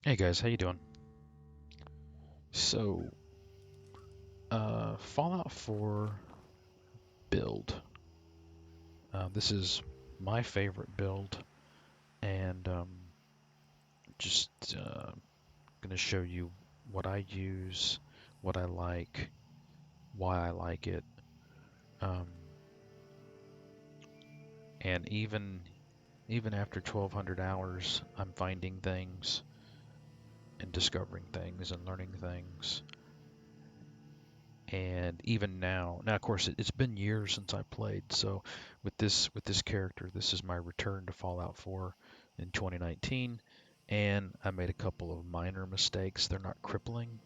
Hey guys, how you doing? So, Fallout 4 build. This is my favorite build, and just gonna show you what I use, what I like, why I like it, um, and even after 1,200 hours, I'm finding things and discovering things and learning things. And even now, of course, it's been years since I played. So with this character, this is my return to Fallout 4 in 2019, and I made a couple of minor mistakes. They're not crippling,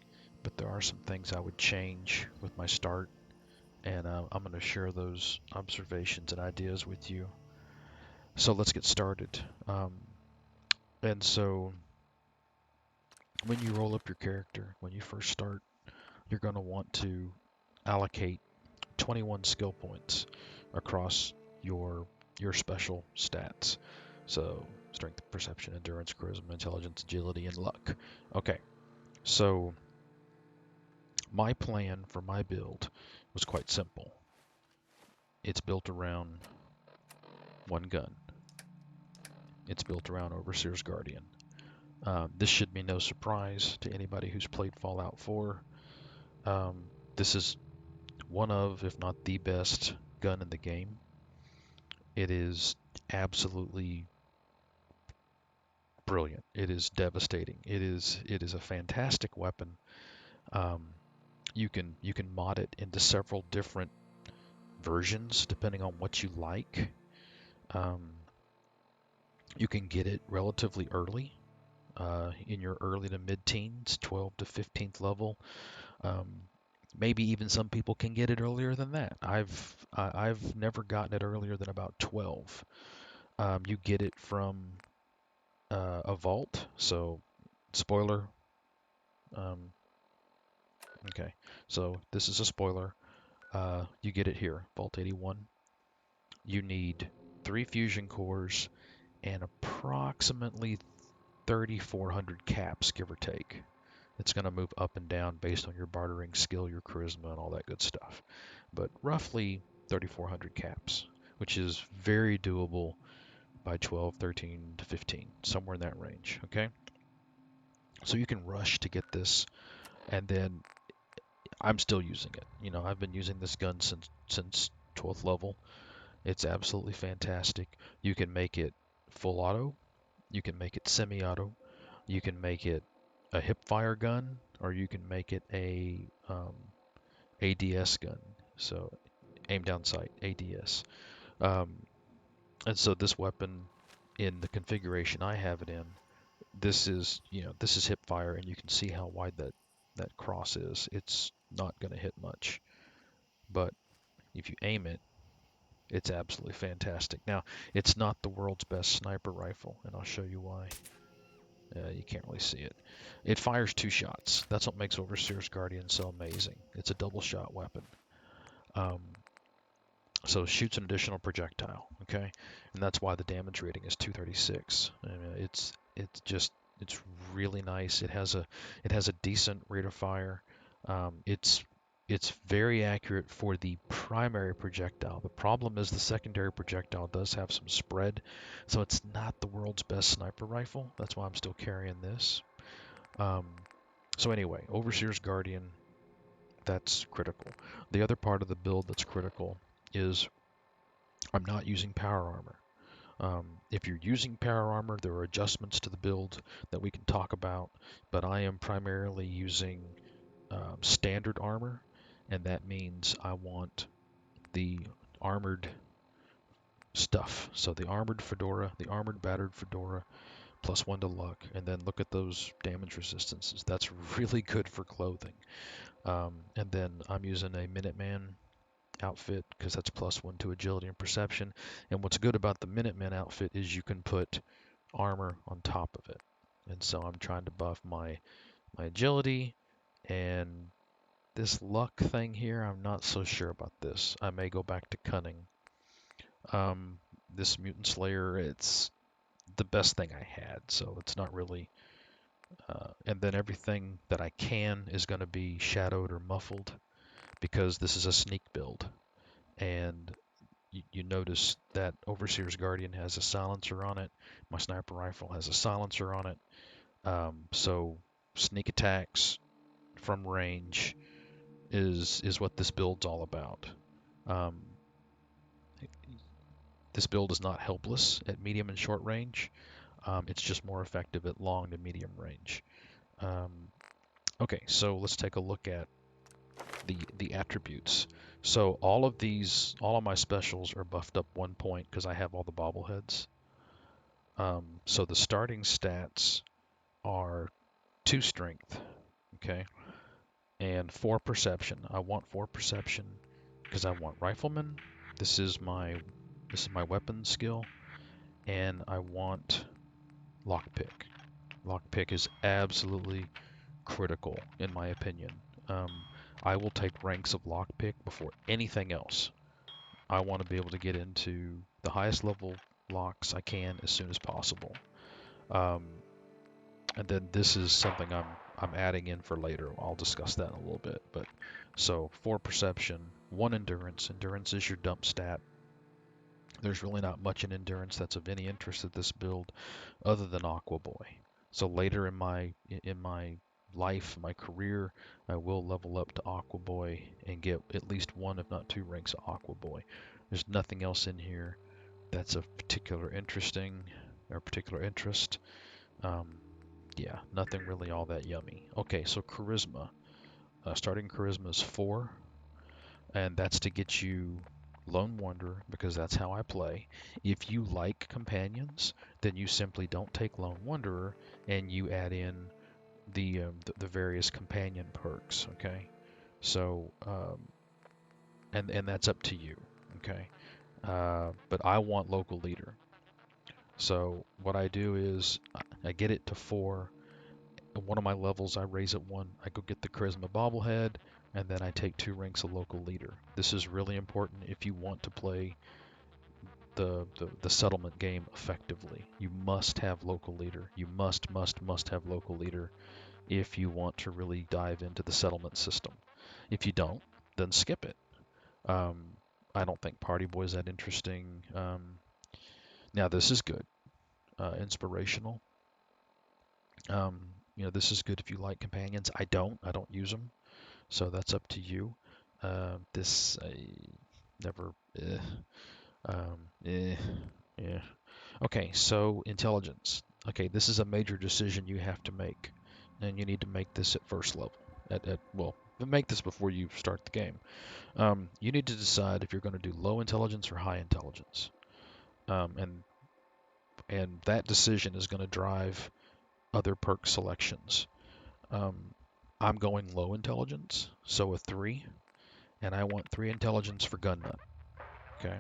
but there are some things I would change with my start, and I'm going to share those observations and ideas with you. So let's get started. And so when you roll up your character, when you first start, you're going to want to allocate 21 skill points across your special stats. So strength, perception, endurance, charisma, intelligence, agility, and luck. Okay, so my plan for my build was quite simple. It's built around one gun. It's built around Overseer's Guardian. This should be no surprise to anybody who's played Fallout 4. Um, this is one of, if not the best gun in the game. It is absolutely brilliant. It is devastating. It is a fantastic weapon. Um, you can mod it into several different versions depending on what you like. Um, you can get it relatively early, in your early to mid-teens, 12 to 15th level. Um, maybe even some people can get it earlier than that. I've never gotten it earlier than about 12. You get it from a vault. So spoiler. Um, okay, so this is a spoiler. You get it here, Vault 81. You need 3 fusion cores and approximately 3,400 caps, give or take. It's going to move up and down based on your bartering skill, your charisma, and all that good stuff. But roughly 3,400 caps, which is very doable by 12, 13 to 15, somewhere in that range. Okay, so you can rush to get this, and then I'm still using it. I've been using this gun since 12th level. It's absolutely fantastic. You can make it full auto, you can make it semi-auto, you can make it a hip fire gun, or you can make it a ADS gun. So aim down sight, ADS. Um, and so this weapon, in the configuration I have it in, this is hip fire, and you can see how wide that cross is. It's not going to hit much, but if you aim it, it's absolutely fantastic. Now, it's not the world's best sniper rifle, and I'll show you why. You can't really see it. It fires 2 shots. That's what makes Overseer's Guardian so amazing. It's a double shot weapon. Um, so it shoots an additional projectile, okay? And that's why the damage rating is 236. I mean, it's really nice. It has a decent rate of fire. It's very accurate for the primary projectile. The problem is the secondary projectile does have some spread, so it's not the world's best sniper rifle. That's why I'm still carrying this. Um, so anyway, Overseer's Guardian, that's critical. The other part of the build that's critical is I'm not using power armor. If you're using power armor, there are adjustments to the build that we can talk about, but I am primarily using standard armor, and that means I want the armored stuff. So the armored fedora, the armored battered fedora, +1 to luck, and then look at those damage resistances. That's really good for clothing. And then I'm using a Minuteman outfit because that's +1 to agility and perception. And what's good about the Minuteman outfit is you can put armor on top of it. And so I'm trying to buff my agility, and this luck thing here, I'm not so sure about this. I may go back to cunning. Um, this mutant slayer, it's the best thing I had, so it's not really And then everything that I can is going to be shadowed or muffled because this is a sneak build. And you notice that Overseer's Guardian has a silencer on it. My sniper rifle has a silencer on it. So sneak attacks from range is what this build's all about. Um, this build is not helpless at medium and short range. It's just more effective at long to medium range. Um, okay, so let's take a look at the attributes. So all of my specials are buffed up 1 point because I have all the bobbleheads. So the starting stats are 2 strength, okay, and 4 perception. I want 4 perception because I want Rifleman. This is my weapon skill, and I want lockpick. Lockpick is absolutely critical in my opinion. Um, I will take ranks of lockpick before anything else. I want to be able to get into the highest level locks I can as soon as possible. Um, and then this is something I'm adding in for later. I'll discuss that in a little bit. But so 4 perception, 1 endurance. Endurance is your dump stat. There's really not much in endurance that's of any interest at this build other than Aqua Boy. So later in my life, my career, I will level up to Aqua Boy and get at least 1, if not 2 ranks of Aqua Boy. There's nothing else in here that's of particular interest. Um, yeah, nothing really all that yummy. Okay, so charisma. Starting charisma is 4, and that's to get you Lone Wanderer because that's how I play. If you like companions, then you simply don't take Lone Wanderer and you add in the various companion perks. Okay, so and that's up to you. Okay, but I want local leader. So what I do is I get it to 4. At one of my levels, I raise it 1. I go get the Charisma Bobblehead, and then I take 2 ranks of local leader. This is really important if you want to play the settlement game effectively. You must have local leader. You must have local leader if you want to really dive into the settlement system. If you don't, then skip it. Um, I don't think Party Boy is that interesting. Now this is good. Inspirational. Um, this is good if you like companions. I don't. I don't use them, so that's up to you. This I never. Eh, yeah. Okay, so intelligence. Okay, this is a major decision you have to make, and you need to make this at first level. Well, make this before you start the game. You need to decide if you're going to do low intelligence or high intelligence, and that decision is going to drive other perk selections. Um, I'm going low intelligence, so a 3, and I want 3 intelligence for gun nut. Okay,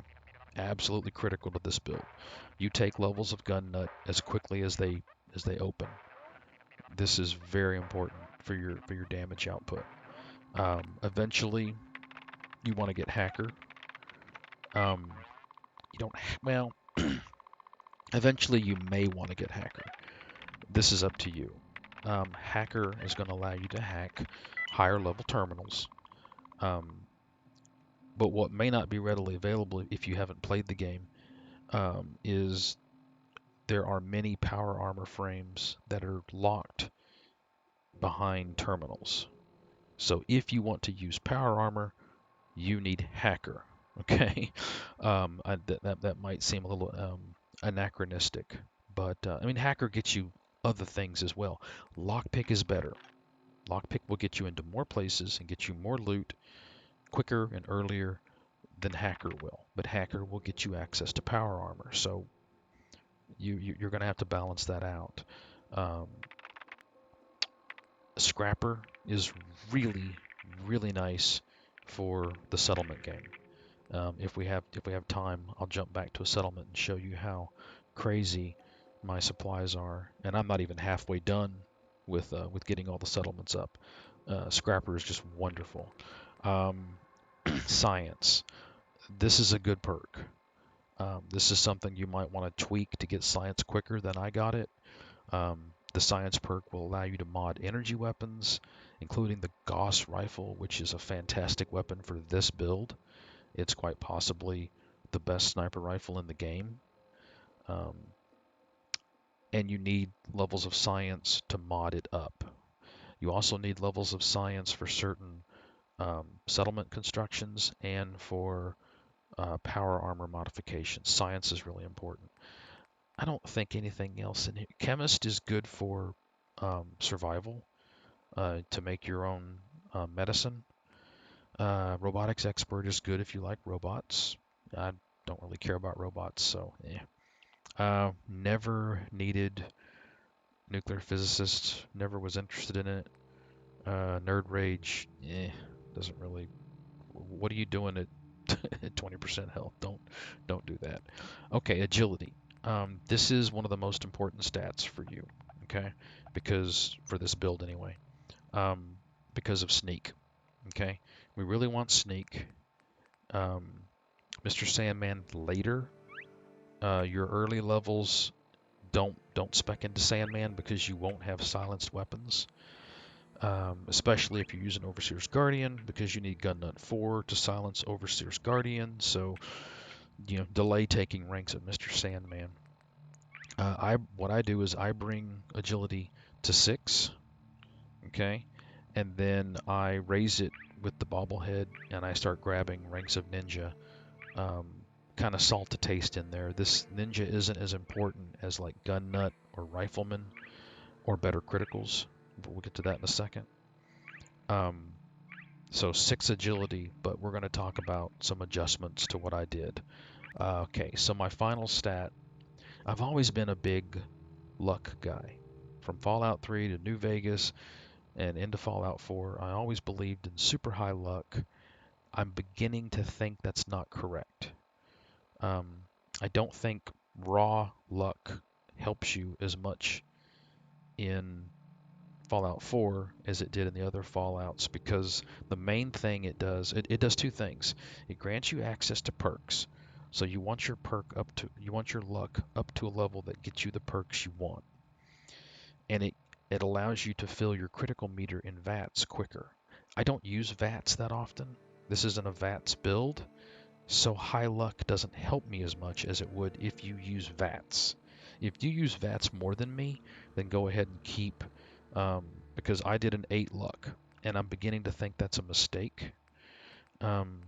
absolutely critical to this build. You take levels of gun nut as quickly as they open. This is very important for your damage output. Eventually, you want to get hacker. You don't well. Eventually, you may want to get hacker. This is up to you. Hacker is going to allow you to hack higher level terminals. Um, but what may not be readily available if you haven't played the game is there are many power armor frames that are locked behind terminals. So if you want to use power armor, you need hacker. Okay, that might seem a little anachronistic, but I mean hacker gets you other things as well. Lockpick is better. Lockpick will get you into more places and get you more loot quicker and earlier than hacker will. But hacker will get you access to power armor. So you're going to have to balance that out. Um, Scrapper is really really nice for the settlement game. If we have time, I'll jump back to a settlement and show you how crazy my supplies are, and I'm not even halfway done with getting all the settlements up. Scrapper is just wonderful. Um, Science. This is a good perk. This is something you might want to tweak to get science quicker than I got it. Um, The science perk will allow you to mod energy weapons, including the Gauss rifle, which is a fantastic weapon for this build. It's quite possibly the best sniper rifle in the game. Um, and you need levels of science to mod it up. You also need levels of science for certain settlement constructions and for power armor modifications. Science is really important. I don't think anything else in here. Chemist is good for survival, to make your own medicine. Robotics expert is good if you like robots. I don't really care about robots, so yeah. Never needed nuclear physicist. Never was interested in it. Nerd rage. Doesn't really. What are you doing at 20% health? Don't do that. Okay, agility. This is one of the most important stats for you. Okay, because for this build anyway. Um, because of sneak. Okay, we really want sneak. Um, Mr. Sandman later. Your early levels don't spec into Sandman because you won't have silenced weapons. Especially if you're using Overseer's Guardian, because you need Gun Nut 4 to silence Overseer's Guardian. So, delay taking ranks of Mr. Sandman. What I do is I bring agility to 6, okay, and then I raise it with the bobblehead, and I start grabbing ranks of ninja. Um, kind of salt to taste in there. This ninja isn't as important as like Gun Nut or Rifleman or better criticals, but we'll get to that in a second. Um, So 6 agility, but we're going to talk about some adjustments to what I did. Okay, so my final stat, I've always been a big luck guy. From Fallout 3 to New Vegas and into Fallout 4, I always believed in super high luck. I'm beginning to think that's not correct. Um, I don't think raw luck helps you as much in Fallout 4 as it did in the other Fallouts, because the main thing it does two things. It grants you access to perks. So you want your luck up to a level that gets you the perks you want. And it allows you to fill your critical meter in VATS quicker. I don't use VATS that often. This isn't a VATS build, so high luck doesn't help me as much as it would if you use VATS. If you use VATS more than me, then go ahead and keep, because I did an 8 luck, and I'm beginning to think that's a mistake. Um,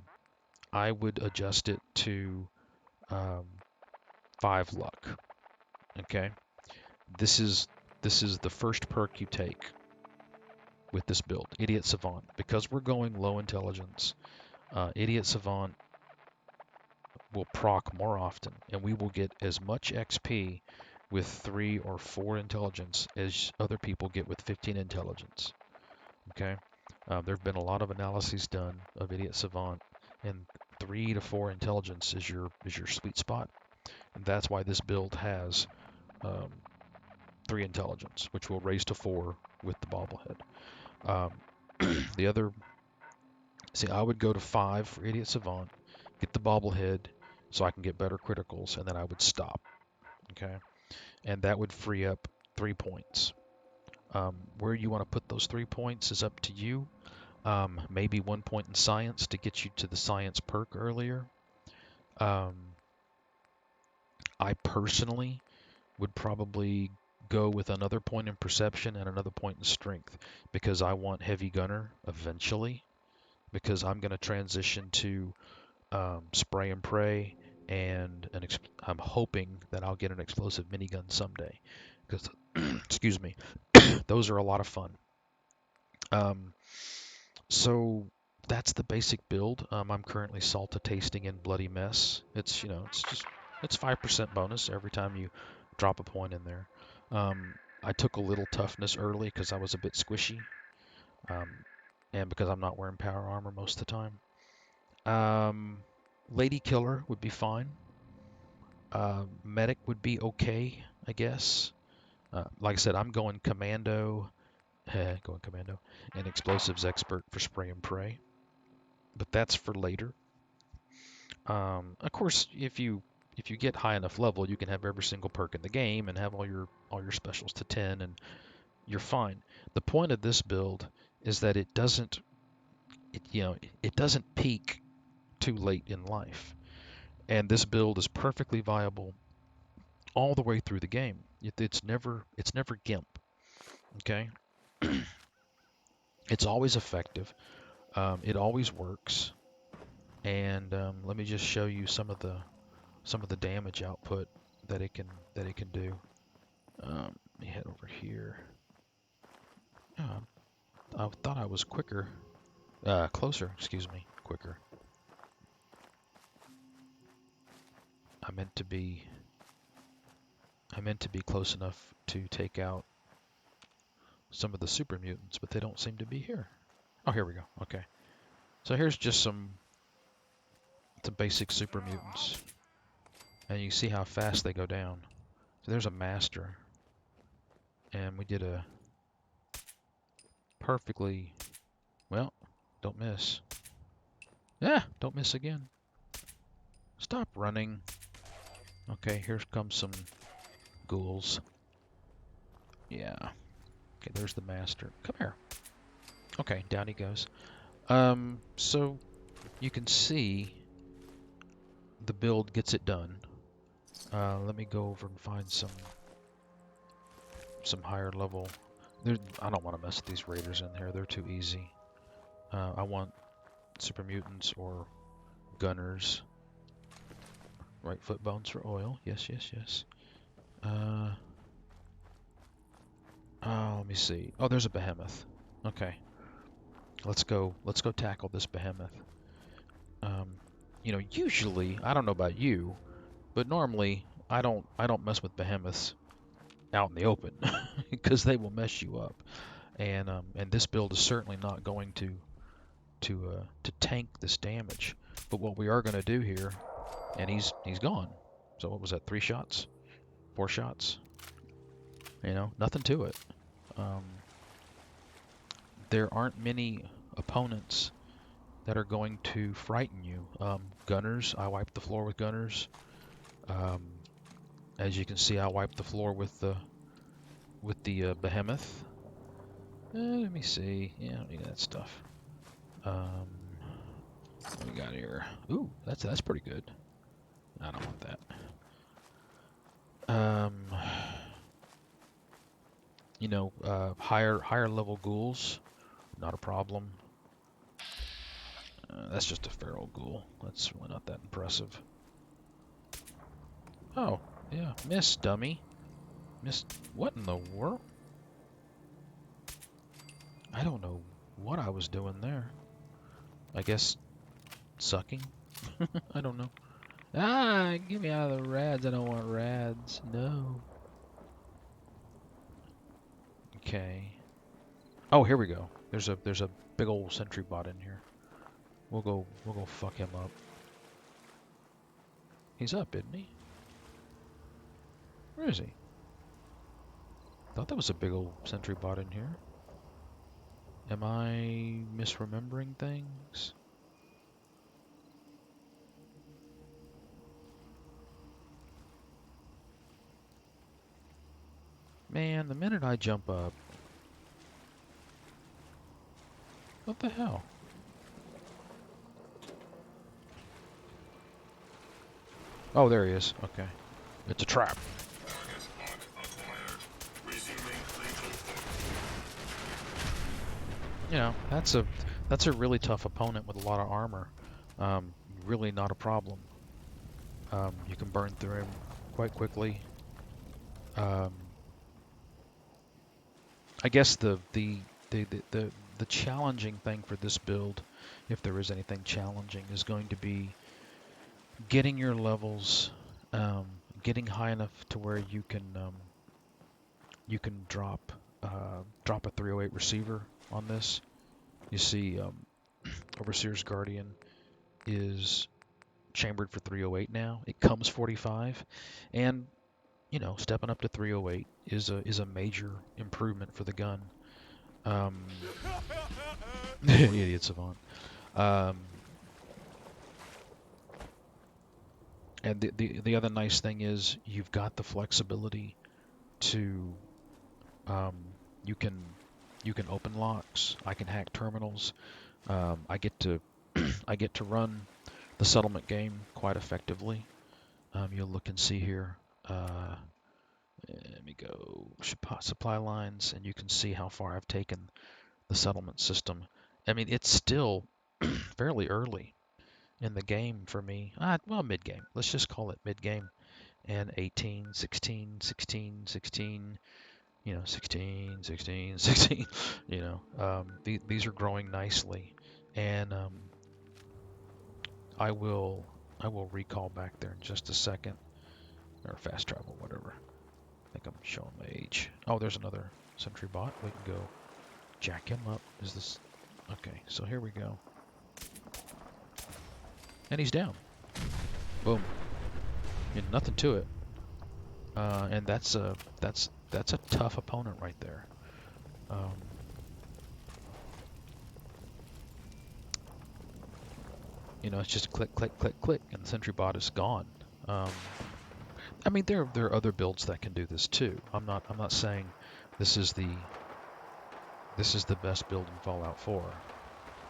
I would adjust it to um, 5 luck. Okay, this is this is the first perk you take with this build, Idiot Savant. Because we're going low intelligence, Idiot Savant will proc more often, and we will get as much XP with 3 or 4 intelligence as other people get with 15 intelligence. Okay, there have been a lot of analyses done of Idiot Savant, and 3 to 4 intelligence is your sweet spot, and that's why this build has 3 intelligence, which will raise to 4 with the bobblehead. Um, the other, see, I would go to 5 for Idiot Savant, get the bobblehead, so I can get better criticals, and then I would stop. Okay, and that would free up 3 points. Where you want to put those 3 points is up to you. Maybe 1 point in science to get you to the science perk earlier. Um, I personally would probably go with another point in perception and another point in strength, because I want heavy gunner eventually, because I'm going to transition to spray and pray, and I'm hoping that I'll get an explosive minigun someday, because excuse me, those are a lot of fun. So that's the basic build. I'm currently salta tasting in Bloody Mess. It's 5% bonus every time you drop a point in there. I took a little toughness early because I was a bit squishy, um, and because I'm not wearing power armor most of the time. Lady Killer would be fine. Medic would be okay, I guess. Like I said, I'm going commando, and explosives expert for spray and pray, but that's for later. Of course, if you if you get high enough level, you can have every single perk in the game and have all your specials to 10, and you're fine. The point of this build is that it doesn't peak too late in life, and this build is perfectly viable all the way through the game. It's never gimp. Okay, it's always effective. It always works. And let me just show you some of the damage output that it can do. Let me head over here. Oh, I thought I was quicker. Closer, excuse me, quicker. I meant to be I meant to be close enough to take out some of the super mutants, but they don't seem to be here. Oh, here we go. Okay. So here's just some basic super mutants. And you see how fast they go down. So there's a master. And we did a perfectly, well, don't miss. Yeah, don't miss again. Stop running. Okay, here comes some ghouls. Yeah. Okay, there's the master. Come here. Okay, down he goes. So you can see the build gets it done. Let me go over and find some higher level. I don't want to mess with these raiders in here. They're too easy. I want super mutants or gunners. Right foot bones for oil. Yes, yes, yes. Let me see. Oh, there's a behemoth. Okay. Let's go tackle this behemoth. Um, usually, I don't know about you, but normally I don't mess with behemoths out in the open because they will mess you up. And this build is certainly not going to tank this damage. But what we are going to do here, and he's gone. So what was that? 3 shots, 4 shots? Nothing to it. Um, there aren't many opponents that are going to frighten you. Gunners, I wipe the floor with gunners. Um, as you can see, I wipe the floor with the behemoth. Let me see. Yeah, I don't need that stuff. What we got here? Ooh, that's pretty good. I don't want that. Higher level ghouls, not a problem. That's just a feral ghoul. That's really not that impressive. Oh, yeah, miss, dummy. Miss, what in the world? I don't know what I was doing there. I guess sucking? I don't know. Ah, get me out of the rads. I don't want rads. No. Okay. Oh, here we go. There's a big old sentry bot in here. We'll go fuck him up. He's up, isn't he? Where is he? Thought there was a big old sentry bot in here. Am I misremembering things? Man, the minute I jump up... What the hell? Oh, there he is. Okay. It's a trap. That's a really tough opponent with a lot of armor. Really not a problem. You can burn through him quite quickly. I guess the challenging thing for this build, if there is anything challenging, is going to be getting your levels, getting high enough to where you can drop a 308 receiver on this. You see, Overseer's Guardian is chambered for 308 now. It comes 45, and stepping up to 308 is a major improvement for the gun. Idiot savant. And the other nice thing is you've got the flexibility to um, you can you can open locks. I can hack terminals. I get to I get to run the settlement game quite effectively. You'll look and see here. Let me go supply lines, and you can see how far I've taken the settlement system. I mean, it's still fairly early in the game for me. Well, mid-game. Let's just call it mid-game. And 18, 16, 16, 16, 16, 16, 16, these are growing nicely. And I will recall back there in just a second, or fast travel, whatever. I think I'm showing my age. Oh, there's another sentry bot. We can go jack him up. Is this okay? So here we go, and he's down. Boom. Nothing to it. And that's a tough opponent right there. It's just click, click, click, click, and the sentry bot is gone. I mean, there are other builds that can do this too. I'm not saying this is the best build in Fallout 4.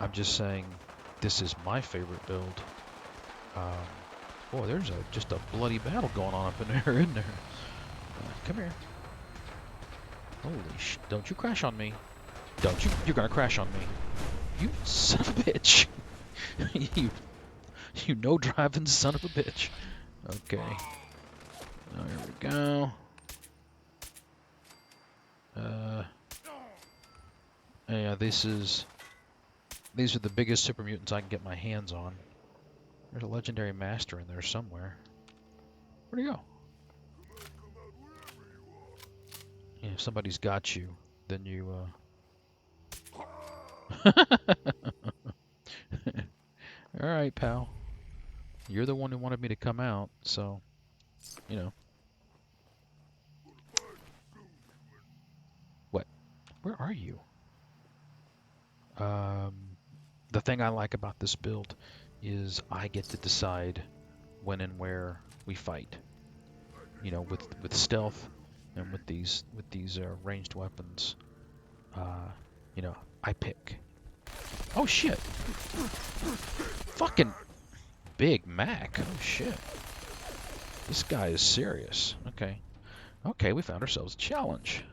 I'm just saying this is my favorite build. Boy, there's just a bloody battle going on up in there, isn't there? Come here. Holy sh! Don't you crash on me. Don't you? You're gonna crash on me. You son of a bitch. you no driving son of a bitch. Okay. Now here we go. Yeah, these are the biggest super mutants I can get my hands on. There's a legendary master in there somewhere. Where'd he go? Yeah, if somebody's got you, then you Alright, pal. You're the one who wanted me to come out, so What? Where are you? The thing I like about this build is I get to decide when and where we fight. With stealth and with these ranged weapons, I pick. Oh shit! Fucking Big Mac. Oh shit! This guy is serious. Okay, we found ourselves a challenge.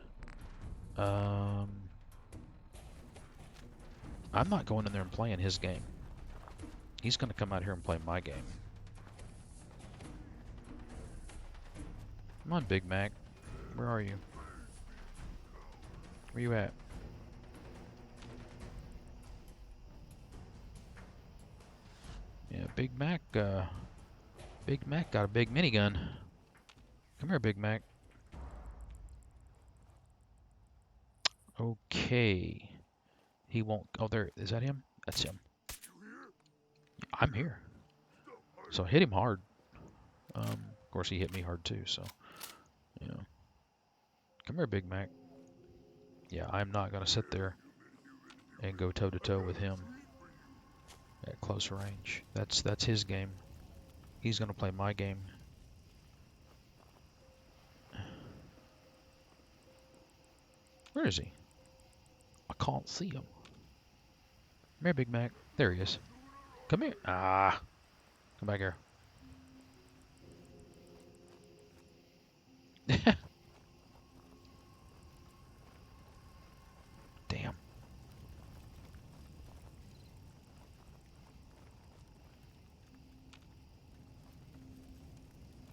I'm not going in there and playing his game. He's going to come out here and play my game. Come on, Big Mac. Where are you? Where you at? Yeah, Big Mac got a big minigun. Come here, Big Mac. Okay. He won't... Oh, there. Is that him? That's him. I'm here. So hit him hard. Of course, he hit me hard too, so... Come here, Big Mac. Yeah, I'm not going to sit there and go toe-to-toe with him at close range. That's his game. He's going to play my game. Where is he? I can't see him. Come here, Big Mac. There he is. Come here. Ah. Come back here. Damn.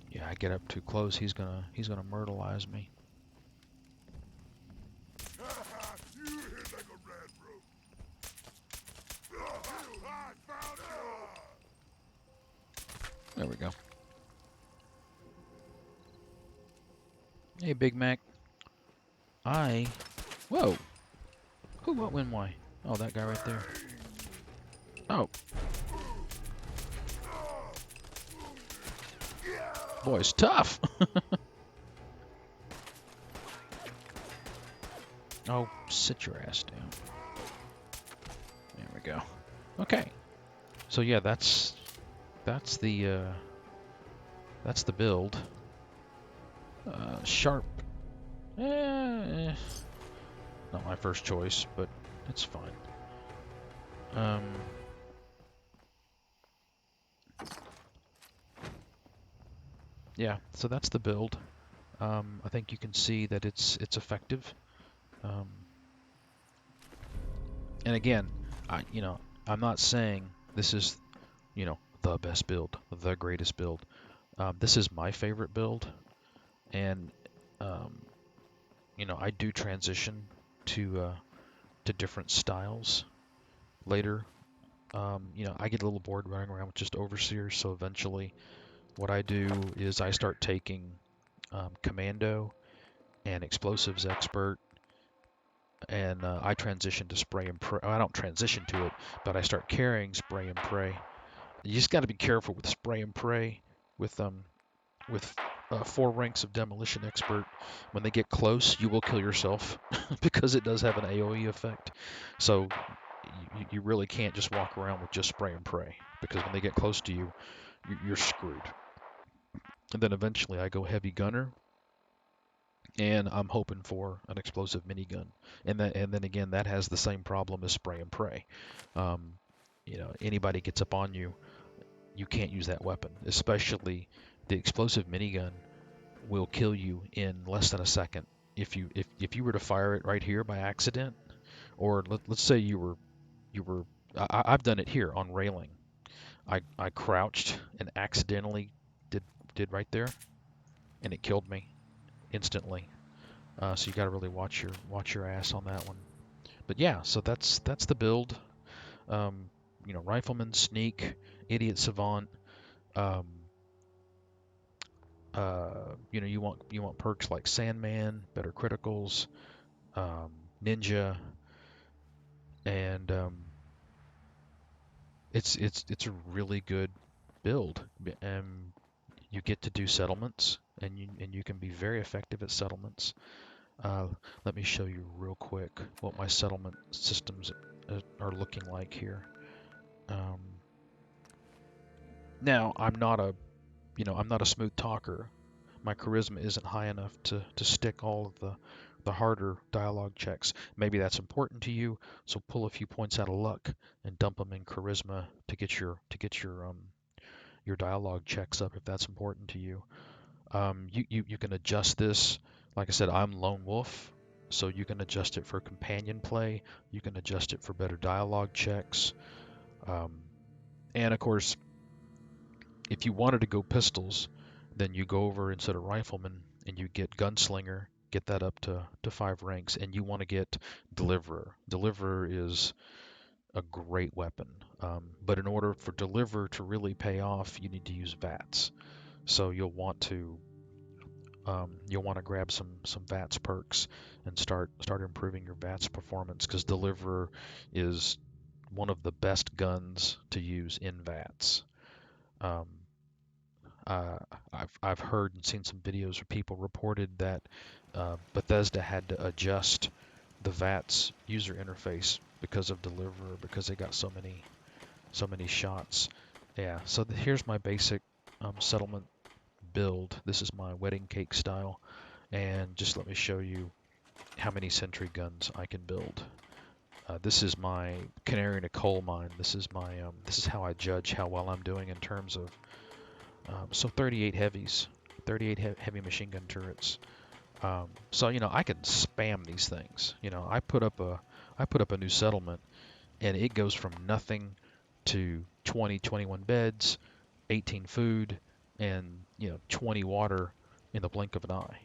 Yeah, I get up too close, he's gonna myrtleize me. There we go. Hey, Big Mac. Whoa! Who, what, when, why? Oh, that guy right there. Oh. Boy, it's tough. Oh, sit your ass down. There we go. Okay. So yeah, that's the that's the build. Sharp, eh, not my first choice, but it's fine. Um, yeah, so that's the build. I think you can see that it's effective. Um, and again, I'm not saying this is, the best build, the greatest build. This is my favorite build, and um, I do transition to different styles later. I get a little bored running around with just overseers, so eventually, what I do is I start taking commando and explosives expert, and I transition to spray and pray. I don't transition to it, but I start carrying spray and pray. You just got to be careful with spray and pray with 4 ranks of demolition expert. When they get close, you will kill yourself because it does have an AOE effect. So you really can't just walk around with just spray and pray, because when they get close to you, you're screwed. And then eventually I go heavy gunner, and I'm hoping for an explosive minigun. And then again, that has the same problem as spray and pray. Um, Anybody gets up on you, you can't use that weapon, especially the explosive minigun will kill you in less than a second. If you were to fire it right here by accident, or let's say you were I've done it here on railing. I crouched and accidentally did did right there, and it killed me instantly. So you got to really watch your ass on that one. But yeah, so that's the build. Um, Rifleman, Sneak, Idiot Savant. Um, you want perks like Sandman, better criticals, um, Ninja, and it's a really good build. You get to do settlements, and you can be very effective at settlements. Uh, Let me show you real quick what my settlement systems are looking like here. Um, Now, I'm not a smooth talker. My charisma isn't high enough to stick all of the harder dialogue checks. Maybe that's important to you, so pull a few points out of luck and dump them in charisma to get your dialogue checks up if that's important to you. You can adjust this. Like I said, I'm lone wolf, so you can adjust it for companion play. You can adjust it for better dialogue checks. Um, and of course, if you wanted to go pistols, then you go over instead of rifleman and you get gunslinger, get that up to 5 ranks, and you want to get deliverer. Deliverer is a great weapon, but in order for deliverer to really pay off, you need to use VATS. So you'll want to grab some VATS perks and start improving your VATS performance, because deliverer is one of the best guns to use in VATS. Um, Uh, I've heard and seen some videos where people reported that Bethesda had to adjust the VATS user interface because of Deliverer, because they got so many shots. Yeah. So here's my basic settlement build. This is my wedding cake style, and just let me show you how many sentry guns I can build. This is my canary in a coal mine. This is how I judge how well I'm doing in terms of so 38 heavies, 38 heavy machine gun turrets. So I can spam these things. I put up a new settlement, and it goes from nothing to 20, 21 beds, 18 food, and 20 water in the blink of an eye,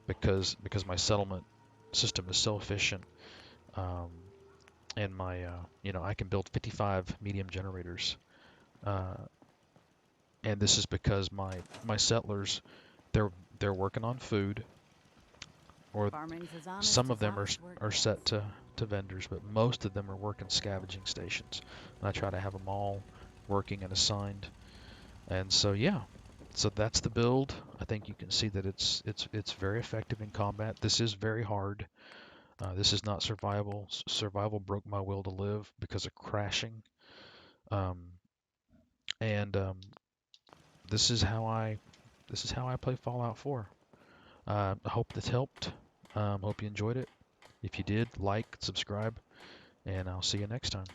because my settlement system is so efficient. Um, and I can build 55 medium generators. Uh, and this is because my settlers, they're working on food, or Farming's as honest some of as them are honest work are set gets. to vendors, but most of them are working scavenging stations. And I try to have them all working and assigned. And so yeah, so that's the build. I think you can see that it's very effective in combat. This is very hard. This is not survival. Survival broke my will to live because of crashing. Um, and This is how I This is how I play Fallout 4. I hope this helped. Hope you enjoyed it. If you did, like, subscribe, and I'll see you next time.